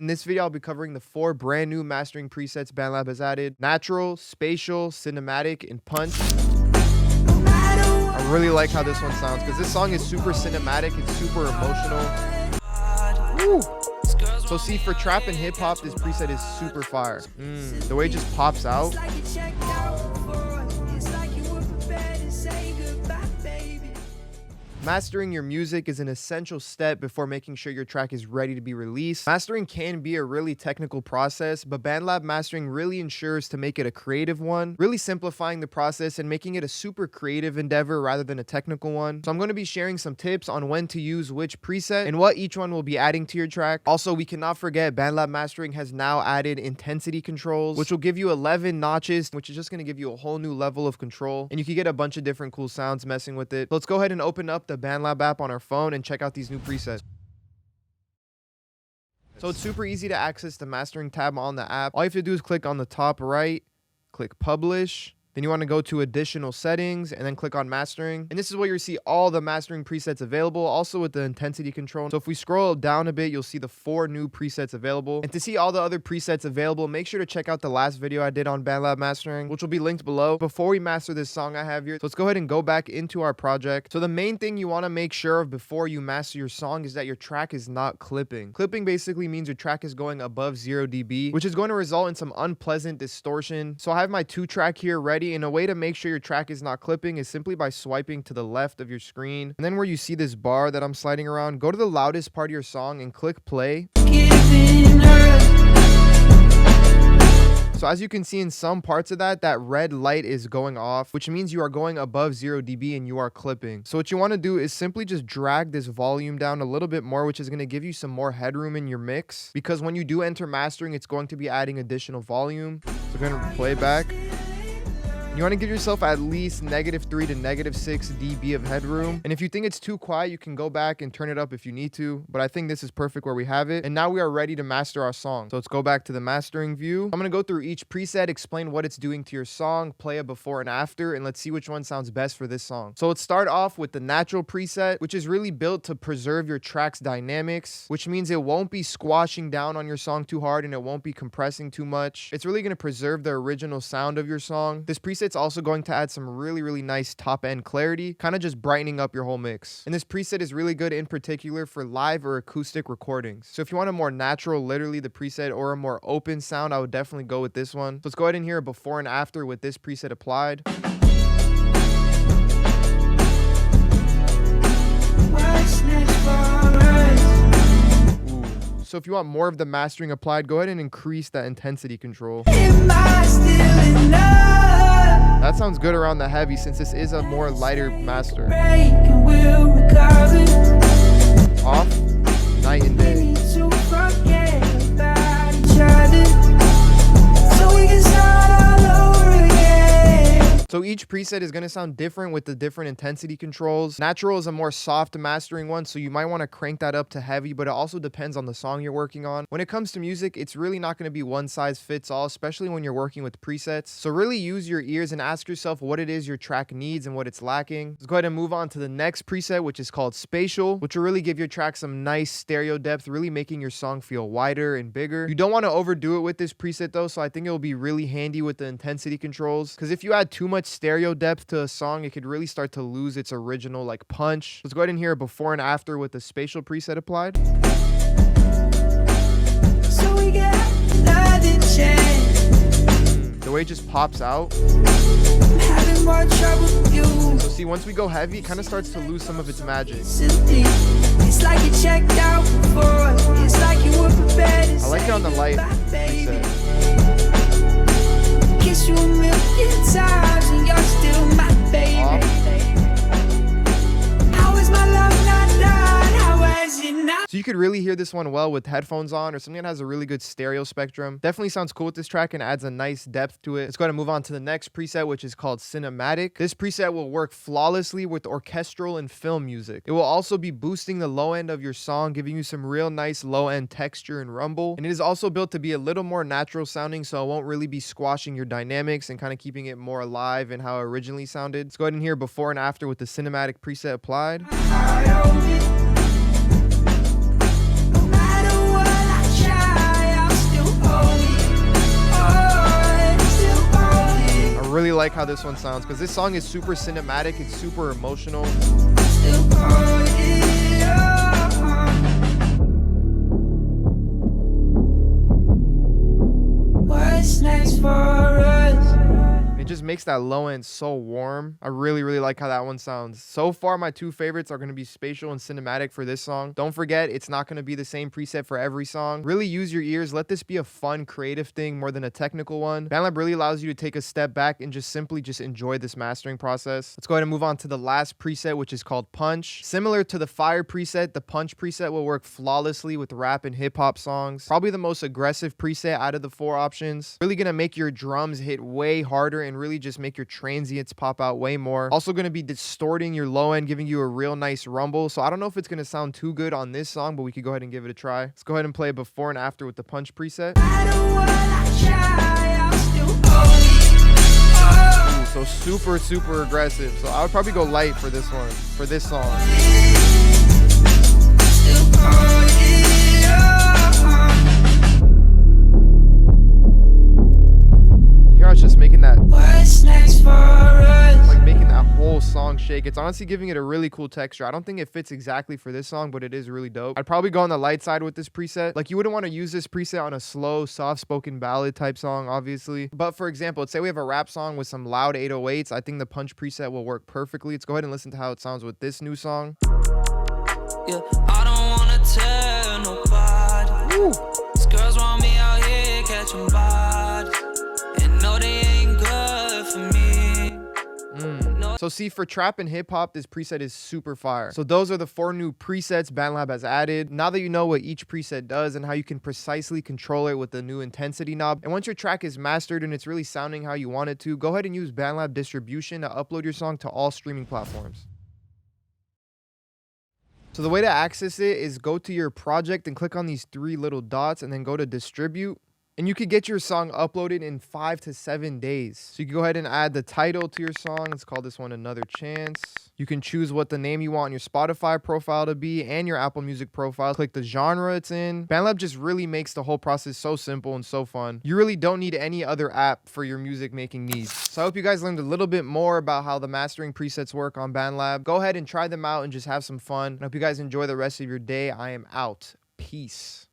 In this video, I'll be covering the 4 brand new mastering presets BandLab has added: Natural, Spatial, Cinematic, and Punch. I really like how this one sounds because this song is super cinematic, it's super emotional. Woo. So see, for trap and hip hop, this preset is super fire. The way it just pops out. Mastering your music is an essential step before making sure your track is ready to be released. Mastering can be a really technical process, but BandLab Mastering really ensures to make it a creative one, really simplifying the process and making it a super creative endeavor rather than a technical one. So I'm going to be sharing some tips on when to use which preset and what each one will be adding to your track. Also, we cannot forget BandLab Mastering has now added intensity controls, which will give you 11 notches, which is just going to give you a whole new level of control, and you can get a bunch of different cool sounds messing with it. So let's go ahead and open up the BandLab app on our phone and check out these new presets. So it's super easy to access the mastering tab on the app. All you have to do is click on the top right, click publish. Then you want to go to additional settings and then click on mastering. And this is where you see all the mastering presets available, also with the intensity control. So if we scroll down a bit, you'll see the 4 new presets available. And to see all the other presets available, make sure to check out the last video I did on BandLab Mastering, which will be linked below. Before we master this song I have here, so let's go ahead and go back into our project. So the main thing you want to make sure of before you master your song is that your track is not clipping. Clipping basically means your track is going above 0 dB, which is going to result in some unpleasant distortion. So I have my 2-track here ready. And a way to make sure your track is not clipping is simply by swiping to the left of your screen. And then where you see this bar that I'm sliding around, go to the loudest part of your song and click play. So as you can see in some parts of that red light is going off, which means you are going above 0 dB and you are clipping. So what you want to do is simply just drag this volume down a little bit more, which is going to give you some more headroom in your mix, because when you do enter mastering, it's going to be adding additional volume. So we're going to play back. You want to give yourself at least -3 to -6 dB of headroom. And if you think it's too quiet, you can go back and turn it up if you need to. But I think this is perfect where we have it. And now we are ready to master our song. So let's go back to the mastering view. I'm going to go through each preset, explain what it's doing to your song, play a before and after, and let's see which one sounds best for this song. So let's start off with the natural preset, which is really built to preserve your track's dynamics, which means it won't be squashing down on your song too hard and it won't be compressing too much. It's really going to preserve the original sound of your song. This preset it's also going to add some really nice top end clarity, kind of just brightening up your whole mix. And this preset is really good in particular for live or acoustic recordings. So if you want a more natural, literally the preset, or a more open sound, I would definitely go with this one. So let's go ahead and hear a before and after with this preset applied. So if you want more of the mastering applied, go ahead and increase that intensity control. That sounds good around the heavy since this is a more lighter master. Off, night and day. So each preset is going to sound different with the different intensity controls. Natural is a more soft mastering one, so you might want to crank that up to heavy, but it also depends on the song you're working on. When it comes to music, it's really not going to be one size fits all, especially when you're working with presets. So really use your ears and ask yourself what it is your track needs and what it's lacking. Let's go ahead and move on to the next preset, which is called Spatial, which will really give your track some nice stereo depth, really making your song feel wider and bigger. You don't want to overdo it with this preset though, so I think it will be really handy with the intensity controls, because if you add too much stereo depth to a song, it could really start to lose its original like punch. Let's go ahead and hear a before and after with the Spatial preset applied. So we get another chance. The way it just pops out. Having more trouble with you. So see, once we go heavy, it kind of starts to lose some of its magic. It's like you checked out before. It's like you were prepared. I like it on the light preset. Kiss you a million times and you're still my baby. How is my love not done? How is it not? So you could really hear this one well with headphones on or something that has a really good stereo spectrum. Definitely sounds cool with this track and adds a nice depth to it. Let's go ahead and move on to the next preset, which is called Cinematic. This preset will work flawlessly with orchestral and film music. It will also be boosting the low end of your song, giving you some real nice low end texture and rumble. And it is also built to be a little more natural sounding, so it won't really be squashing your dynamics and kind of keeping it more alive and how it originally sounded. Let's go ahead and hear before and after with the Cinematic preset applied. like how this one sounds because this song is super cinematic. It's super emotional. What's next for us? It just makes that low end so warm. I really, really like how that one sounds. So far, my two favorites are going to be Spatial and Cinematic for this song. Don't forget, it's not going to be the same preset for every song. Really use your ears. Let this be a fun, creative thing more than a technical one. BandLab really allows you to take a step back and just simply enjoy this mastering process. Let's go ahead and move on to the last preset, which is called Punch. Similar to the Fire preset, the Punch preset will work flawlessly with rap and hip hop songs. Probably the most aggressive preset out of the 4 options. Really going to make your drums hit way harder and really just make your transients pop out way more. Also going to be distorting your low end, giving you a real nice rumble. So I don't know if it's going to sound too good on this song, but we could go ahead and give it a try. Let's go ahead and play before and after with the Punch preset. Ooh, so super, super aggressive. So I would probably go light for this one, for this song. It's just making that, like making that whole song shake. It's honestly giving it a really cool texture. I don't think it fits exactly for this song, but it is really dope. I'd probably go on the light side with this preset. Like you wouldn't want to use this preset on a slow, soft-spoken ballad type song, obviously. But for example, let's say we have a rap song with some loud 808s. I think the Punch preset will work perfectly. Let's go ahead and listen to how it sounds with this new song. Yeah, I don't wanna tell nobody. Woo. These girls want me out here catching bodies. No, they ain't good for me. So see, for trap and hip hop, this preset is super fire. So those are the 4 new presets BandLab has added. Now that you know what each preset does and how you can precisely control it with the new intensity knob, and once your track is mastered and it's really sounding how you want it to, go ahead and use BandLab Distribution to upload your song to all streaming platforms. So the way to access it is go to your project and click on these 3 little dots and then go to distribute. And you could get your song uploaded in 5 to 7 days. So you can go ahead and add the title to your song. Let's call this one Another Chance. You can choose what the name you want your Spotify profile to be and your Apple Music profile. Click the genre it's in. BandLab just really makes the whole process so simple and so fun. You really don't need any other app for your music making needs. So I hope you guys learned a little bit more about how the mastering presets work on BandLab. Go ahead and try them out and just have some fun. I hope you guys enjoy the rest of your day. I am out. Peace.